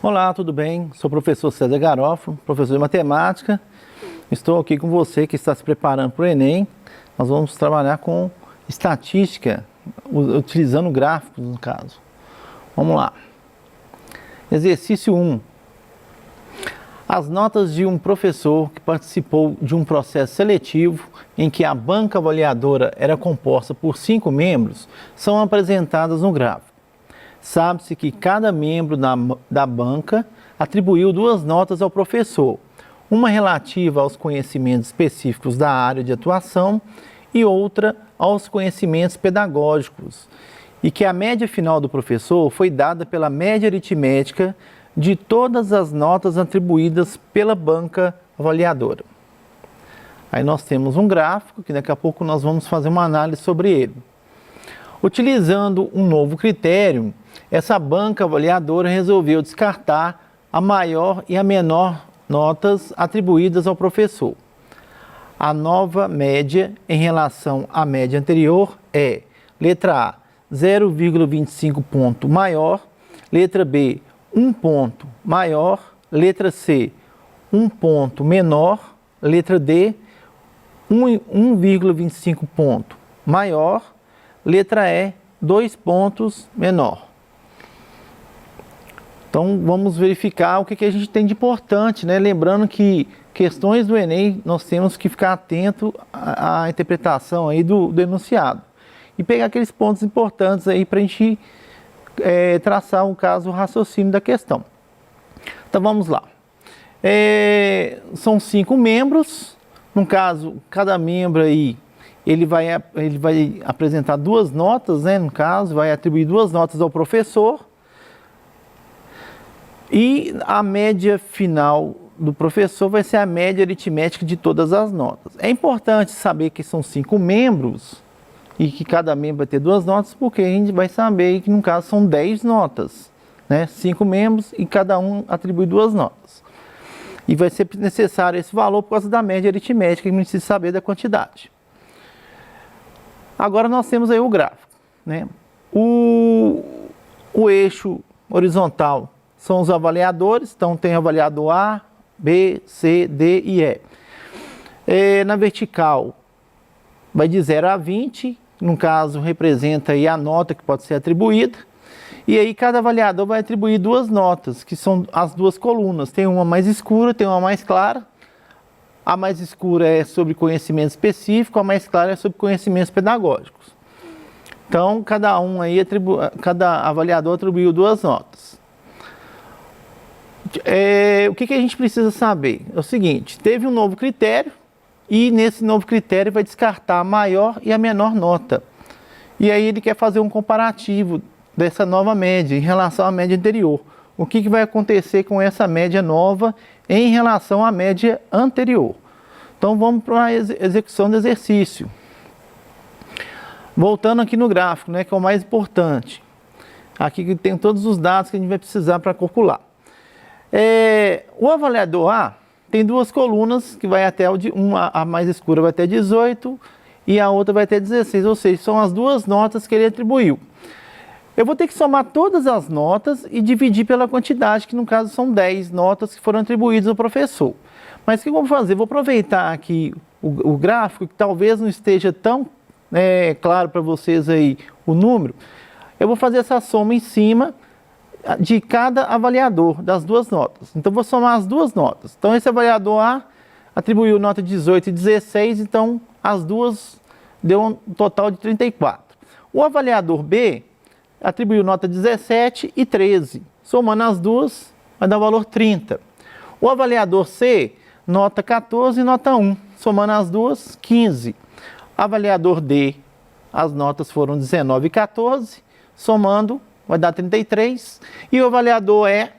Olá, tudo bem? Sou o professor César Garofalo, professor de matemática. Estou aqui com você que está se preparando para o Enem. Nós vamos trabalhar com estatística, utilizando gráficos no caso. Vamos lá. Exercício 1. As notas de um professor que participou de um processo seletivo em que a banca avaliadora era composta por 5 membros são apresentadas no gráfico. Sabe-se que cada membro da banca atribuiu 2 notas ao professor, uma relativa aos conhecimentos específicos da área de atuação e outra aos conhecimentos pedagógicos, e que a média final do professor foi dada pela média aritmética de todas as notas atribuídas pela banca avaliadora. Aí nós temos um gráfico que daqui a pouco nós vamos fazer uma análise sobre ele. Utilizando um novo critério, essa banca avaliadora resolveu descartar a maior e a menor notas atribuídas ao professor. A nova média em relação à média anterior é: letra A, 0,25 ponto maior, letra B, 1 ponto maior, letra C, 1 ponto menor, letra D, 1,25 ponto maior, letra E, 2 pontos menor. Então, vamos verificar o que a gente tem de importante, né? Lembrando que questões do Enem, nós temos que ficar atento à interpretação aí do enunciado. E pegar aqueles pontos importantes aí para a gente traçar o raciocínio da questão. Então, vamos lá. São 5 membros. No caso, cada membro aí, ele vai apresentar 2 notas, né? No caso, vai atribuir 2 notas ao professor. E a média final do professor vai ser a média aritmética de todas as notas. É importante saber que são 5 membros e que cada membro vai ter 2 notas, porque a gente vai saber que no caso são 10 notas, né? 5 membros e cada um atribui 2 notas. E vai ser necessário esse valor por causa da média aritmética, que a gente precisa saber da quantidade. Agora nós temos aí o gráfico, né? O eixo horizontal são os avaliadores, então tem avaliador A, B, C, D e E. Na vertical vai de 0 a 20, no caso representa aí a nota que pode ser atribuída. E aí cada avaliador vai atribuir 2 notas, que são as 2 colunas. Tem uma mais escura, tem uma mais clara. A mais escura é sobre conhecimento específico, a mais clara é sobre conhecimentos pedagógicos. Então cada avaliador atribuiu 2 notas. O que a gente precisa saber? É o seguinte: teve um novo critério e nesse novo critério vai descartar a maior e a menor nota. E aí ele quer fazer um comparativo dessa nova média em relação à média anterior. O que vai acontecer com essa média nova em relação à média anterior? Então vamos para a execução do exercício. Voltando aqui no gráfico, né, que é o mais importante. Aqui tem todos os dados que a gente vai precisar para calcular. O avaliador A tem 2 colunas que vai até a mais escura vai até 18 e a outra vai até 16, ou seja, são as 2 notas que ele atribuiu. Eu vou ter que somar todas as notas e dividir pela quantidade, que no caso são 10 notas que foram atribuídas ao professor. Mas o que eu vou fazer? Vou aproveitar aqui o gráfico, que talvez não esteja tão claro para vocês aí o número. Eu vou fazer essa soma em cima de cada avaliador das 2 notas. Então, vou somar as 2 notas. Então, esse avaliador A atribuiu nota 18 e 16, então as duas deu um total de 34. O avaliador B atribuiu nota 17 e 13. Somando as duas, vai dar o valor 30. O avaliador C, nota 14 e nota 1. Somando as duas, 15. Avaliador D, as notas foram 19 e 14. Somando, vai dar 33. E o avaliador E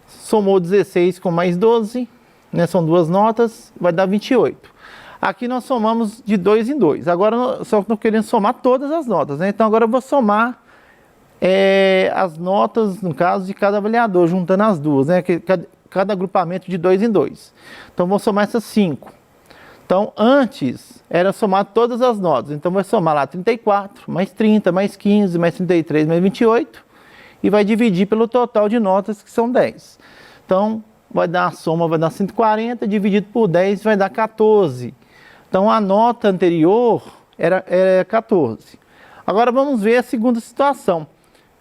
somou 16 com mais 12, né? São 2 notas, vai dar 28. Aqui nós somamos de 2 em 2. Agora, só que estou querendo somar todas as notas, né? Então, agora eu vou somar as notas, no caso, de cada avaliador, juntando as duas, né? Cada agrupamento de 2 em 2. Então, vou somar essas 5. Então, antes era somar todas as notas. Então, vai somar lá 34, mais 30, mais 15, mais 33, mais 28. e vai dividir pelo total de notas, que são 10. Então, vai dar a soma, vai dar 140, dividido por 10 vai dar 14. Então, a nota anterior era 14. Agora, vamos ver a segunda situação,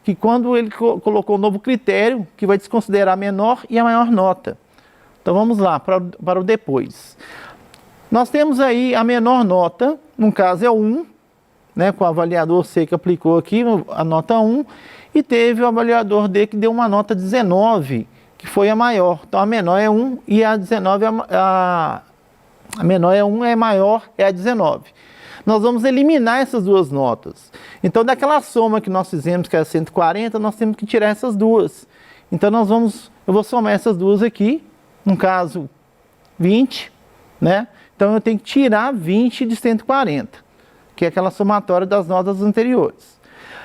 que quando ele colocou um novo critério, que vai desconsiderar a menor e a maior nota. Então, vamos lá, para o depois. Nós temos aí a menor nota, no caso é 1, né, com o avaliador C que aplicou aqui, a nota 1, e teve o avaliador D que deu uma nota 19, que foi a maior. Então, a menor é 1 e a 19 a menor é 1, é maior, é a 19. Nós vamos eliminar essas duas notas. Então, daquela soma que nós fizemos, que era 140, nós temos que tirar essas duas. Então, eu vou somar essas duas aqui, no caso, 20, né? Então, eu tenho que tirar 20 de 140, que é aquela somatória das notas anteriores.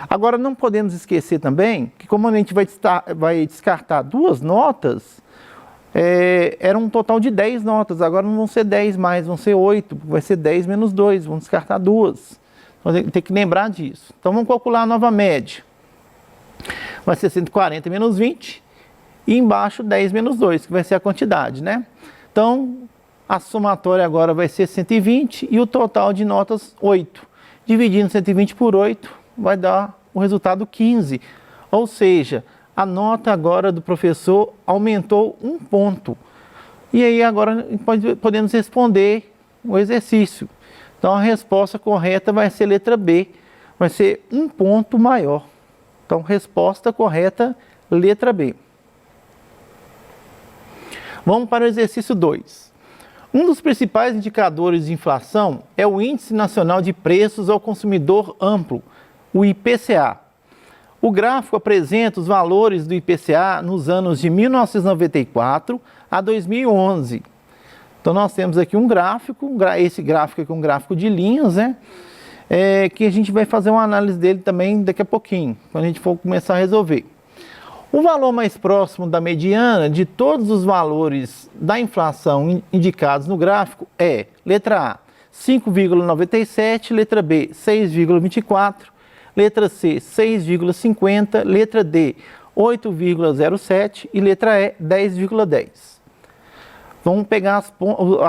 Agora, não podemos esquecer também que, como a gente vai descartar duas notas, era um total de 10 notas. Agora não vão ser 10 mais, vão ser 8, vai ser 10 menos 2, vamos descartar duas. Então, tem que lembrar disso. Então, vamos calcular a nova média. Vai ser 140 menos 20, e embaixo 10 menos 2, que vai ser a quantidade, né? Então, a somatória agora vai ser 120 e o total de notas 8. Dividindo 120 por 8 vai dar o resultado 15. Ou seja, a nota agora do professor aumentou 1 ponto. E aí agora podemos responder o exercício. Então a resposta correta vai ser letra B, vai ser 1 ponto maior. Então resposta correta, letra B. Vamos para o exercício 2. Um dos principais indicadores de inflação é o Índice Nacional de Preços ao Consumidor Amplo, o IPCA. O gráfico apresenta os valores do IPCA nos anos de 1994 a 2011. Então, nós temos aqui um gráfico, esse gráfico aqui é um gráfico de linhas, né? Que a gente vai fazer uma análise dele também daqui a pouquinho, quando a gente for começar a resolver. O valor mais próximo da mediana de todos os valores da inflação indicados no gráfico é, letra A, 5,97, letra B, 6,24, letra C, 6,50, letra D, 8,07 e letra E, 10,10. Vamos pegar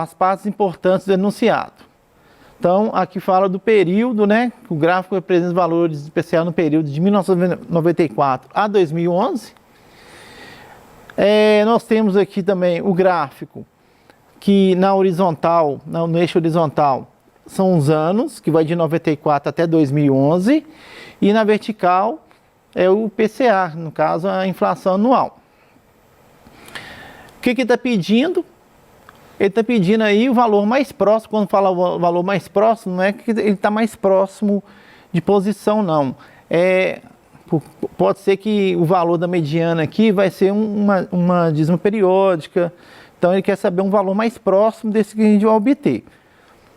as partes importantes do enunciado. Então, aqui fala do período, né? O gráfico representa os valores especiais no período de 1994 a 2011. Nós temos aqui também o gráfico que na horizontal, no eixo horizontal, são os anos, que vai de 94 até 2011. E na vertical é o IPCA, no caso a inflação anual. O que ele está pedindo? Ele está pedindo aí o valor mais próximo. Quando fala o valor mais próximo, não é que ele está mais próximo de posição, não. Pode ser que o valor da mediana aqui vai ser uma dízima periódica. Então, ele quer saber um valor mais próximo desse que a gente vai obter.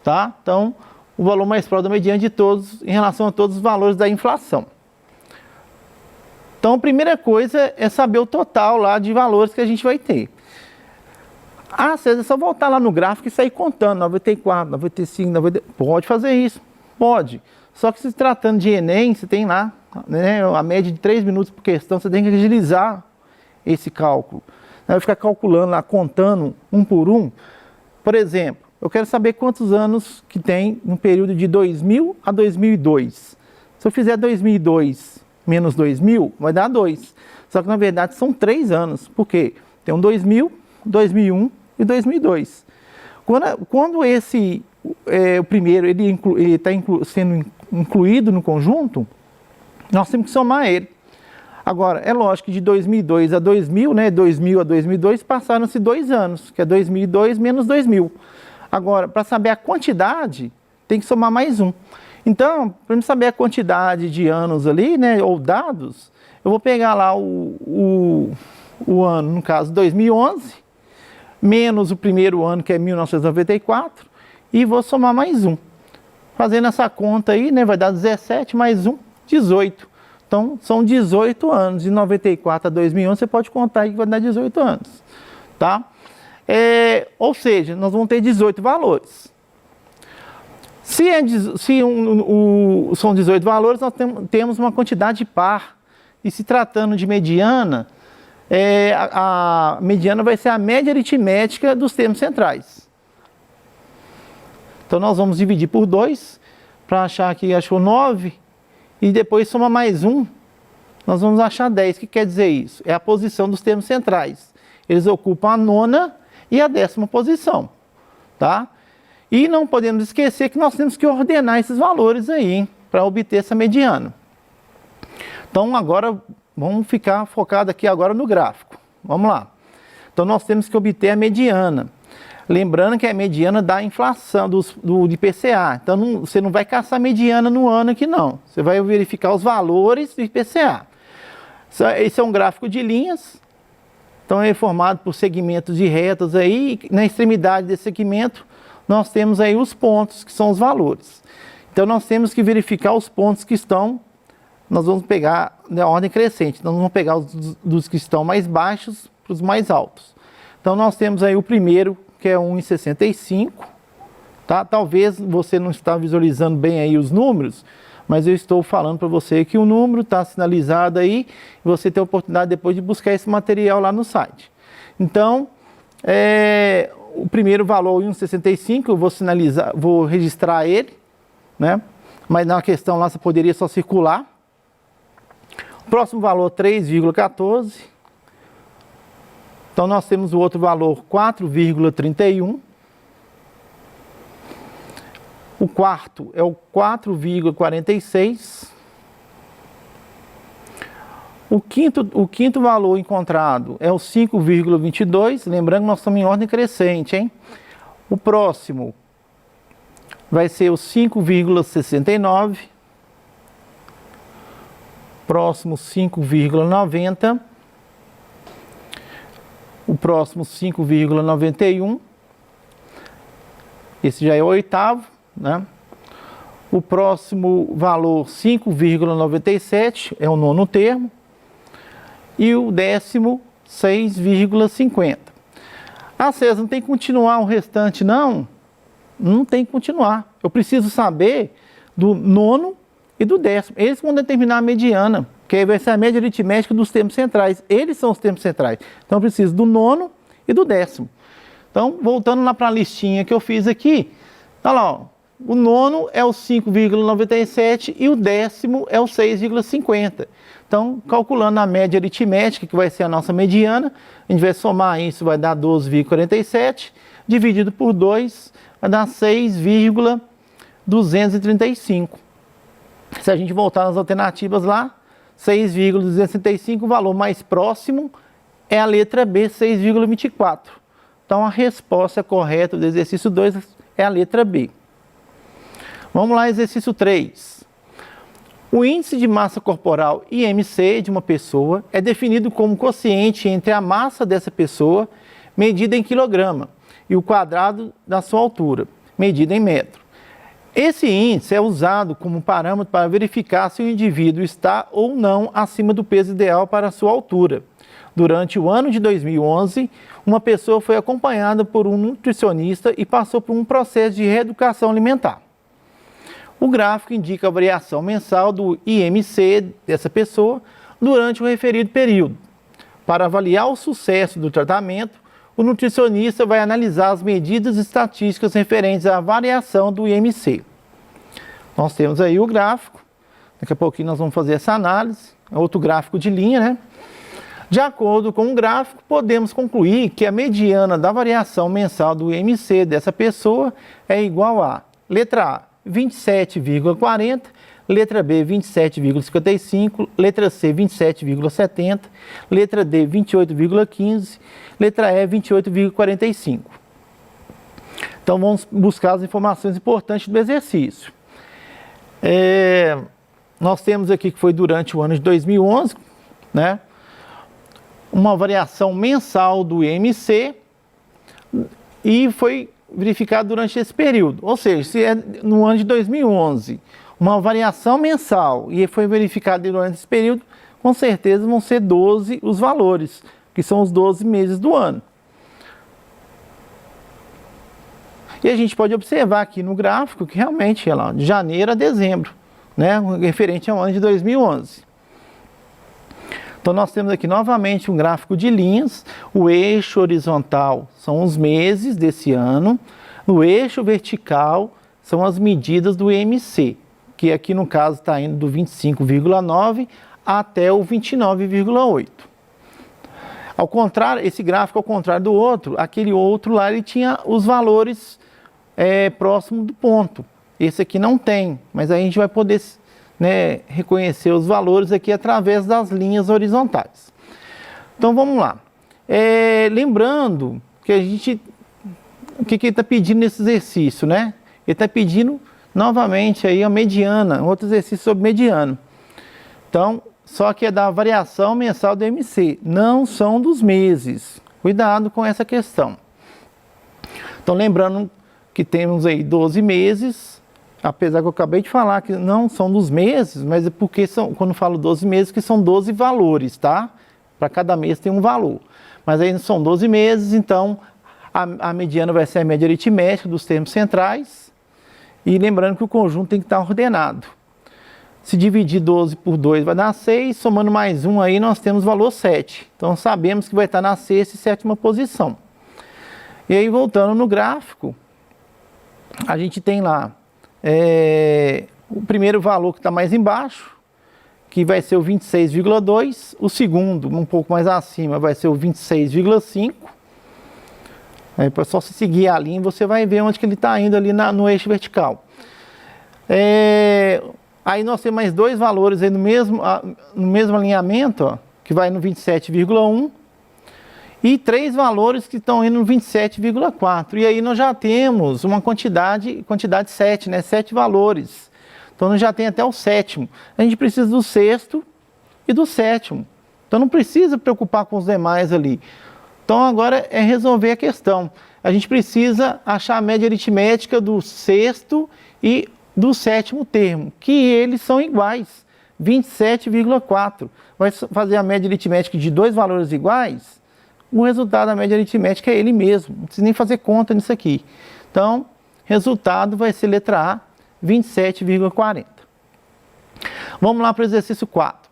Tá? Então, o valor mais próximo da mediana de todos, em relação a todos os valores da inflação. Então, a primeira coisa é saber o total lá de valores que a gente vai ter. César, é só voltar lá no gráfico e sair contando, 94, 95, 90... Pode fazer isso, pode. Só que se tratando de Enem, você tem lá, né, a média de 3 minutos por questão, você tem que agilizar esse cálculo. Vai ficar calculando lá, contando um por um. Por exemplo, eu quero saber quantos anos que tem no período de 2000 a 2002. Se eu fizer 2002 menos 2000, vai dar 2. Só que na verdade são 3 anos. Por quê? Tem um 2000, 2001 e 2002. Quando esse, o primeiro, ele está sendo incluído no conjunto, nós temos que somar ele. Agora, é lógico que de 2002 a 2000, né, 2000 a 2002, passaram-se 2 anos, que é 2002 menos 2000. Agora, para saber a quantidade, tem que somar mais um. Então, para saber a quantidade de anos ali, né, ou dados, eu vou pegar lá o ano, no caso, 2011, menos o primeiro ano, que é 1994, e vou somar mais um. Fazendo essa conta aí, né, vai dar 17 mais 1, 18. Então, são 18 anos. De 94 a 2011, você pode contar aí que vai dar 18 anos. Tá? Ou seja, nós vamos ter 18 valores. São 18 valores, nós temos uma quantidade par, e se tratando de mediana, a mediana vai ser a média aritmética dos termos centrais. Então nós vamos dividir por 2, para achar que achou 9, e depois soma mais 1, nós vamos achar 10. O que quer dizer isso? É a posição dos termos centrais. Eles ocupam a 9ª e a 10ª posição, tá? E não podemos esquecer que nós temos que ordenar esses valores aí, para obter essa mediana. Então agora, vamos ficar focado aqui agora no gráfico. Vamos lá. Então nós temos que obter a mediana. Lembrando que a mediana dá a inflação do IPCA. Então você não vai caçar mediana no ano aqui não. Você vai verificar os valores do IPCA. Esse é um gráfico de linhas. Então é formado por segmentos de retas aí. Na extremidade desse segmento nós temos aí os pontos, que são os valores. Então nós temos que verificar os pontos que estão, nós vamos pegar na ordem crescente. Nós vamos pegar dos que estão mais baixos para os mais altos. Então nós temos aí o primeiro, que é 1,65, tá? Talvez você não está visualizando bem aí os números, mas eu estou falando para você que o número está sinalizado aí, e você tem a oportunidade depois de buscar esse material lá no site. Então, o primeiro valor 1,65, eu vou sinalizar, vou registrar ele, né? Mas na questão lá você poderia só circular. O próximo valor 3,14. Então nós temos o outro valor 4,31. O quarto é o 4,46. O quinto valor encontrado é o 5,22. Lembrando que nós estamos em ordem crescente, hein? O próximo vai ser o 5,69. Próximo 5,90. O próximo 5,91. Esse já é o oitavo, né? O próximo valor 5,97 é o nono termo. E o décimo 6,50. Ah, César, não tem que continuar o restante não? Não tem que continuar. Eu preciso saber do nono e do décimo. Eles vão determinar a mediana, que aí vai ser a média aritmética dos termos centrais. Eles são os termos centrais. Então eu preciso do nono e do décimo. Então, voltando lá para a listinha que eu fiz aqui, olha lá, ó, o nono é o 5,97 e o décimo é o 6,50. Então, calculando a média aritmética, que vai ser a nossa mediana, a gente vai somar isso, vai dar 12,47, dividido por 2, vai dar 6,235. Se a gente voltar nas alternativas lá, 6,265, o valor mais próximo é a letra B, 6,24. Então a resposta correta do exercício 2 é a letra B. Vamos lá, exercício 3. O índice de massa corporal IMC de uma pessoa é definido como quociente entre a massa dessa pessoa, medida em quilograma, e o quadrado da sua altura, medida em metro. Esse índice é usado como parâmetro para verificar se o indivíduo está ou não acima do peso ideal para a sua altura. Durante o ano de 2011, uma pessoa foi acompanhada por um nutricionista e passou por um processo de reeducação alimentar. O gráfico indica a variação mensal do IMC dessa pessoa durante o referido período. Para avaliar o sucesso do tratamento, o nutricionista vai analisar as medidas estatísticas referentes à variação do IMC. Nós temos aí o gráfico, daqui a pouquinho nós vamos fazer essa análise, é outro gráfico de linha, né? De acordo com o gráfico, podemos concluir que a mediana da variação mensal do IMC dessa pessoa é igual a, letra A, 27,40, letra B, 27,55, letra C, 27,70, letra D, 28,15, letra E, 28,45. Então vamos buscar as informações importantes do exercício. Nós temos aqui que foi durante o ano de 2011, né? Uma variação mensal do IMC e foi verificado durante esse período. Ou seja, se é no ano de 2011 uma variação mensal e foi verificado durante esse período, com certeza vão ser 12 os valores, que são os 12 meses do ano. E a gente pode observar aqui no gráfico que realmente é lá, de janeiro a dezembro, né, referente ao ano de 2011. Então nós temos aqui novamente um gráfico de linhas, o eixo horizontal são os meses desse ano, o eixo vertical são as medidas do IMC, que aqui no caso está indo do 25,9 até o 29,8. Ao contrário, esse gráfico ao contrário do outro, aquele outro lá ele tinha os valores próximos do ponto. Esse aqui não tem, mas aí a gente vai poder reconhecer os valores aqui através das linhas horizontais. Então vamos lá. Lembrando que o que ele está pedindo nesse exercício, né? Ele está pedindo novamente aí a mediana, outro exercício sobre mediano. Então, só que é da variação mensal do IMC, não são dos meses. Cuidado com essa questão. Então, lembrando que temos aí 12 meses, apesar que eu acabei de falar que não são dos meses, mas é porque quando eu falo 12 meses, que são 12 valores, tá? Para cada mês tem um valor. Mas aí são 12 meses, então a mediana vai ser a média aritmética dos termos centrais. E lembrando que o conjunto tem que estar ordenado. Se dividir 12 por 2 vai dar 6, somando mais 1 aí nós temos o valor 7. Então sabemos que vai estar na sexta e sétima posição. E aí voltando no gráfico, a gente tem lá o primeiro valor que está mais embaixo, que vai ser o 26,2. O segundo, um pouco mais acima, vai ser o 26,5. É só se seguir a linha, você vai ver onde que ele está indo ali no eixo vertical. Aí nós temos mais dois valores aí no mesmo alinhamento, ó, que vai no 27,1. E três valores que estão indo no 27,4. E aí nós já temos uma quantidade 7, né? 7 valores. Então nós já tem até o sétimo. A gente precisa do sexto e do sétimo. Então não precisa preocupar com os demais ali. Então agora é resolver a questão. A gente precisa achar a média aritmética do sexto e do sétimo termo, que eles são iguais, 27,4. Vai fazer a média aritmética de dois valores iguais, o resultado da média aritmética é ele mesmo. Não precisa nem fazer conta nisso aqui. Então, resultado vai ser letra A, 27,40. Vamos lá para o exercício 4.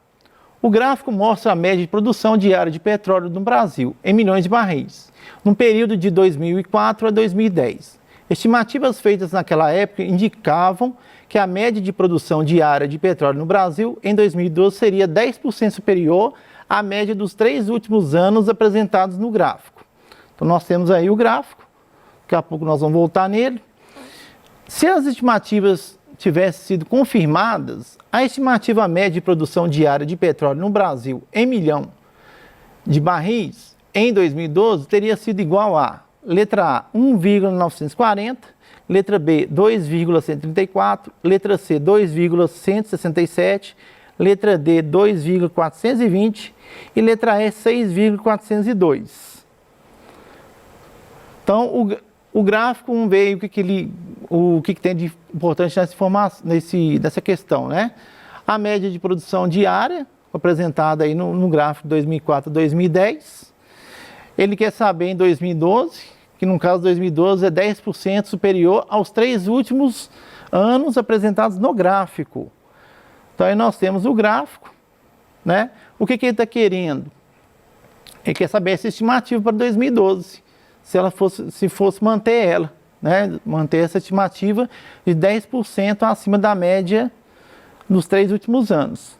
O gráfico mostra a média de produção diária de petróleo no Brasil, em milhões de barris, no período de 2004 a 2010. Estimativas feitas naquela época indicavam que a média de produção diária de petróleo no Brasil em 2012 seria 10% superior à média dos 3 últimos anos apresentados no gráfico. Então nós temos aí o gráfico, daqui a pouco nós vamos voltar nele. Se as estimativas tivessem sido confirmadas, a estimativa média de produção diária de petróleo no Brasil em milhão de barris em 2012 teria sido igual a letra A, 1,940, letra B, 2,134, letra C, 2,167, letra D, 2,420 e letra E, 6,402. Então, o gráfico, vamos ver o que tem de importante nessa questão, né? A média de produção diária, apresentada aí no gráfico 2004 a 2010. Ele quer saber em 2012, que no caso 2012 é 10% superior aos 3 últimos anos apresentados no gráfico. Então aí nós temos o gráfico, né? O que ele está querendo? Ele quer saber essa estimativa para 2012, se fosse manter ela, né? Manter essa estimativa de 10% acima da média dos 3 últimos anos.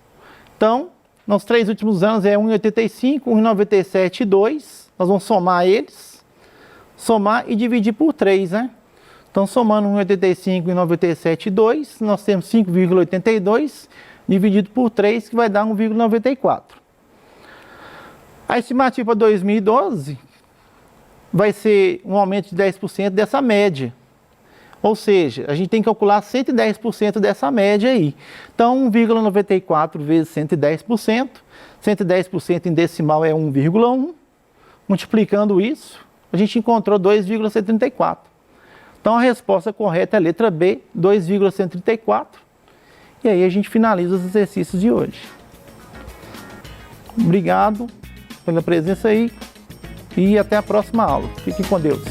Então, nos 3 últimos anos é 1,85, 1,97 e 2. Nós vamos somar eles, somar e dividir por 3, né? Então, somando 1,85, 1,97 e 2, nós temos 5,82 dividido por 3, que vai dar 1,94. A estimativa para 2012 vai ser um aumento de 10% dessa média. Ou seja, a gente tem que calcular 110% dessa média aí. Então, 1,94 vezes 110%. 110% em decimal é 1,1. Multiplicando isso, a gente encontrou 2,134. Então, a resposta correta é a letra B, 2,134. E aí a gente finaliza os exercícios de hoje. Obrigado pela presença aí e até a próxima aula. Fiquem com Deus.